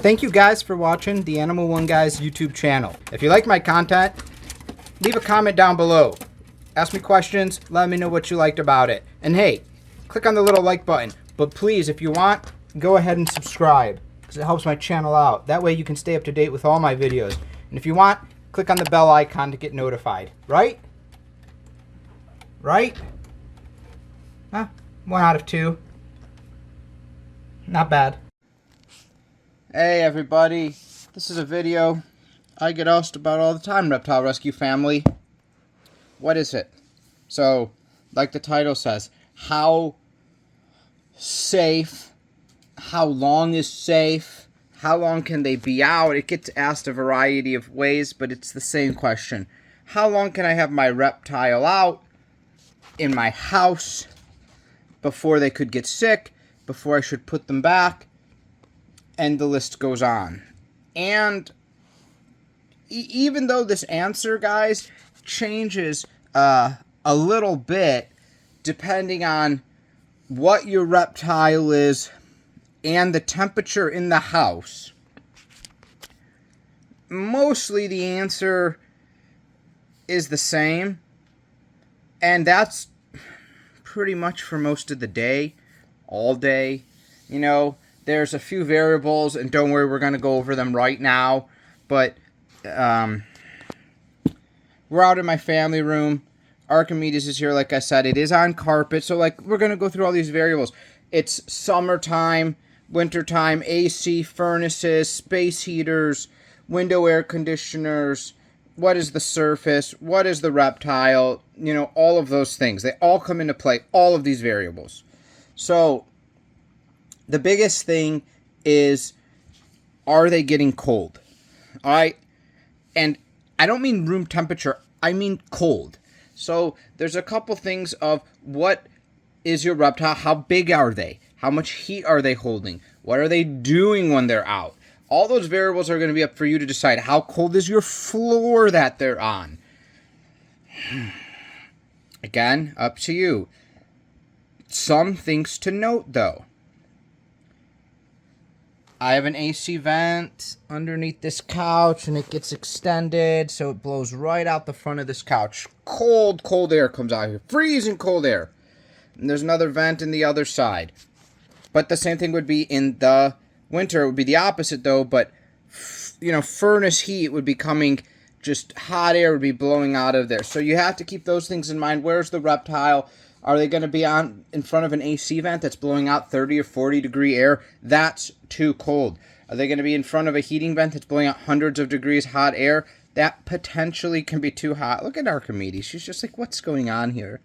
Thank you guys for watching the Animal One Guys YouTube channel. If you like my content, leave a comment down below. Ask me questions, let me know what you liked about it. And hey, click on the little like button. But please, if you want, go ahead and subscribe, because it helps my channel out. That way you can stay up to date with all my videos. And if you want, click on the bell icon to get notified. Right? Right? Huh? 1 out of 2. Not bad. Hey everybody, this is a video I get asked about all the time, Reptile Rescue family. What is it? So, like the title says, how safe, how long is safe, how long can they be out? It gets asked a variety of ways, but it's the same question. How long can I have my reptile out in my house before they could get sick, before I should put them back? And the list goes on. And even though this answer, guys, changes a little bit depending on what your reptile is and the temperature in the house, mostly the answer is the same. And that's pretty much for most of the day, all day. You know, there's a few variables, and don't worry, we're going to go over them right now. But we're out in my family room. Archimedes is here, like I said. It is on carpet, so like we're going to go through all these variables. It's summertime, wintertime, AC, furnaces, space heaters, window air conditioners. What is the surface? What is the reptile? You know, all of those things. They all come into play, all of these variables. So the biggest thing is, are they getting cold? All right? And I don't mean room temperature. I mean cold. So there's a couple things of what is your reptile? How big are they? How much heat are they holding? What are they doing when they're out? All those variables are going to be up for you to decide. How cold is your floor that they're on? Again, up to you. Some things to note, though. I have an AC vent underneath this couch, and it gets extended, so it blows right out the front of this couch. Cold, cold air comes out here. Freezing cold air. And there's another vent in the other side. But the same thing would be in the winter. It would be the opposite, though, but, you know, furnace heat would be coming, just hot air would be blowing out of there. So you have to keep those things in mind. Where's the reptile? Are they going to be on in front of an AC vent that's blowing out 30 or 40 degree air? That's too cold. Are they going to be in front of a heating vent that's blowing out hundreds of degrees hot air? That potentially can be too hot. Look at Archimedes. She's just like, what's going on here?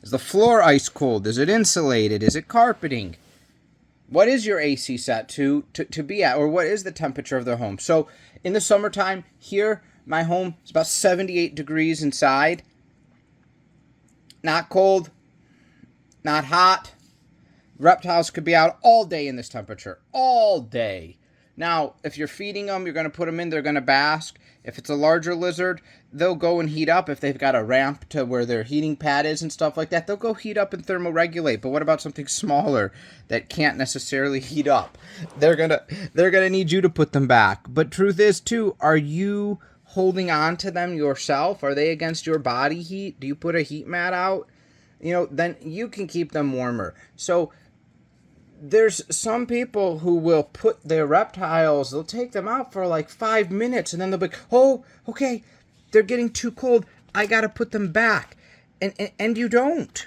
Is the floor ice cold? Is it insulated? Is it carpeting? What is your AC set to be at? Or what is the temperature of the home? So in the summertime, here, my home is about 78 degrees inside. Not cold, not hot. Reptiles could be out all day in this temperature. All day. Now, if you're feeding them, you're going to put them in, they're going to bask. If it's a larger lizard, they'll go and heat up. If they've got a ramp to where their heating pad is and stuff like that, they'll go heat up and thermoregulate. But what about something smaller that can't necessarily heat up? They're gonna need you to put them back. But truth is, too, are you holding on to them yourself? Are they against your body heat? Do you put a heat mat out? You know, then you can keep them warmer. So there's some people who will put their reptiles, they'll take them out for like 5 minutes, and then they'll be like, oh, okay, they're getting too cold, I gotta put them back. And you don't.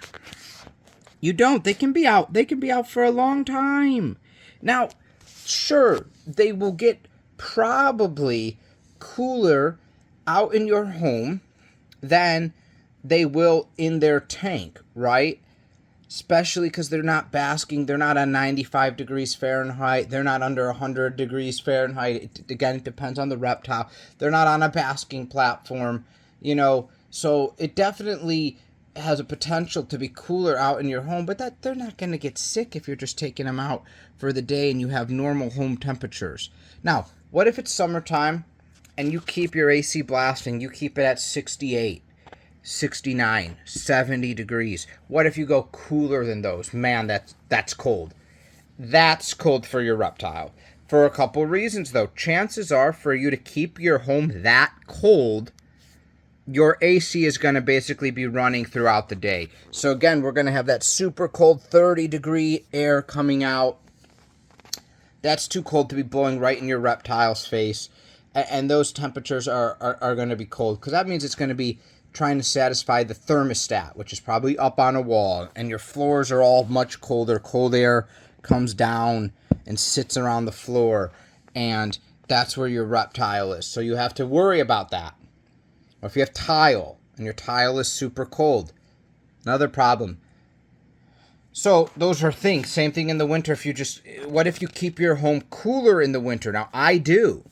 You don't. They can be out. They can be out for a long time. Now, sure, they will get probably cooler out in your home than they will in their tank, right? Especially because they're not basking. They're not on 95 degrees Fahrenheit. They're not under 100 degrees Fahrenheit. Again, it depends on the reptile. They're not on a basking platform, you know. So it definitely has a potential to be cooler out in your home, but that they're not going to get sick if you're just taking them out for the day and you have normal home temperatures. Now, what if it's summertime and you keep your AC blasting? You keep it at 68. 69, 70 degrees. What if you go cooler than those? Man, that's cold. That's cold for your reptile. For a couple reasons, though. Chances are, for you to keep your home that cold, your AC is going to basically be running throughout the day. So again, we're going to have that super cold 30-degree air coming out. That's too cold to be blowing right in your reptile's face. And those temperatures are going to be cold, because that means it's going to be trying to satisfy the thermostat, which is probably up on a wall. And your floors are all much colder. Cold air comes down and sits around the floor. And that's where your reptile is. So you have to worry about that. Or if you have tile and your tile is super cold, another problem. So those are things. Same thing in the winter. What if you keep your home cooler in the winter? Now, I do.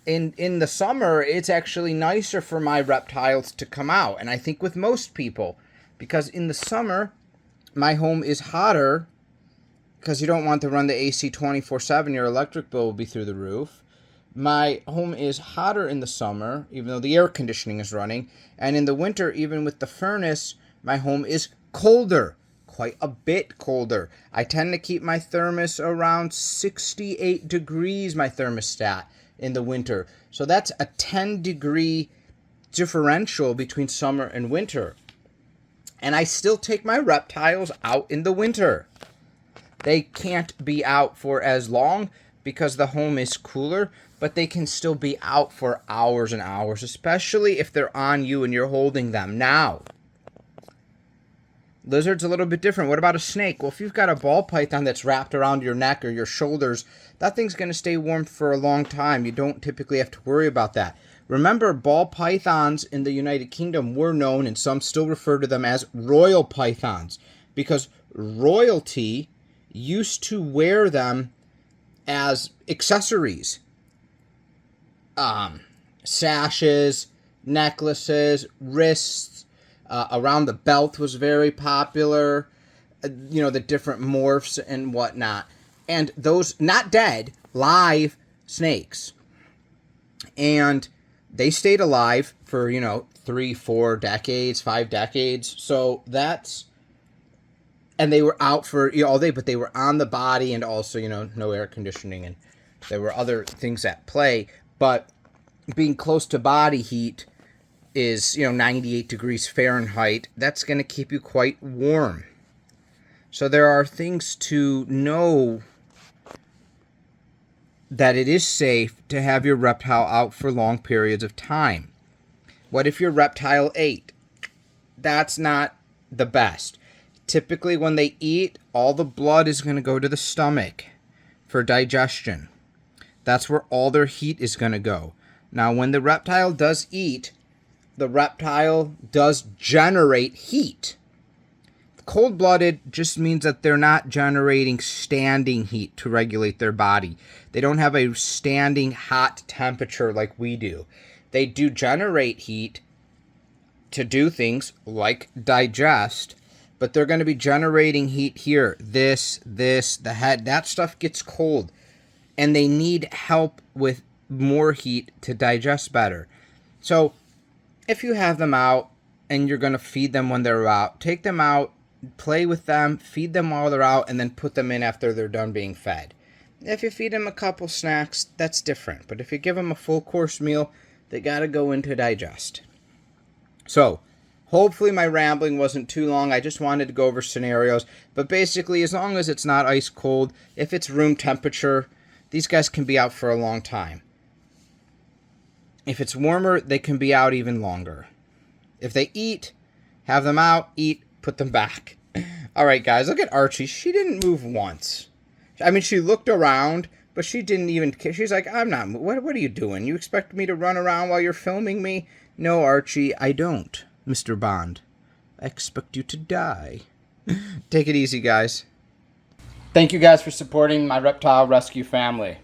In the summer, it's actually nicer for my reptiles to come out. And I think with most people, because in the summer, my home is hotter, because you don't want to run the AC 24/7. Your electric bill will be through the roof. My home is hotter in the summer, even though the air conditioning is running. And in the winter, even with the furnace, my home is colder, quite a bit colder. I tend to keep my thermos around 68 degrees, my thermostat, in the winter. So that's a 10-degree differential between summer and winter. And I still take my reptiles out in the winter. They can't be out for as long because the home is cooler, but they can still be out for hours and hours, especially if they're on you and you're holding them. Now, lizard's a little bit different. What about a snake? Well, if you've got a ball python that's wrapped around your neck or your shoulders, that thing's going to stay warm for a long time. You don't typically have to worry about that. Remember, ball pythons in the United Kingdom were known, and some still refer to them as royal pythons, because royalty used to wear them as accessories. Sashes, necklaces, wrists, around the belt was very popular. The different morphs and whatnot. And those, not dead, live snakes. And they stayed alive for, 3, 4 decades, 5 decades. So that's, and they were out for all day, but they were on the body, and also, no air conditioning, and there were other things at play. But being close to body heat is, 98 degrees Fahrenheit. That's going to keep you quite warm. So there are things to know that it is safe to have your reptile out for long periods of time. What if your reptile ate? That's not the best. Typically when they eat, all the blood is going to go to the stomach for digestion. That's where all their heat is going to go. Now, when the reptile does eat, the reptile does generate heat. Cold-blooded just means that they're not generating standing heat to regulate their body. They don't have a standing hot temperature like we do. They do generate heat to do things like digest, but they're going to be generating heat here. This, the head, that stuff gets cold, and they need help with more heat to digest better. So if you have them out and you're going to feed them when they're out, take them out, play with them, feed them while they're out, and then put them in after they're done being fed. If you feed them a couple snacks, that's different. But if you give them a full course meal, they got to go in to digest. So hopefully my rambling wasn't too long. I just wanted to go over scenarios. But basically, as long as it's not ice cold, if it's room temperature, these guys can be out for a long time. If it's warmer, they can be out even longer. If they eat, have them out, eat, put them back. All right, guys, look at Archie. She didn't move once. I mean, she looked around, but she didn't even care. She's like, I'm not. What are you doing? You expect me to run around while you're filming me? No, Archie, I don't, Mr. Bond. I expect you to die. Take it easy, guys. Thank you guys for supporting my reptile rescue family.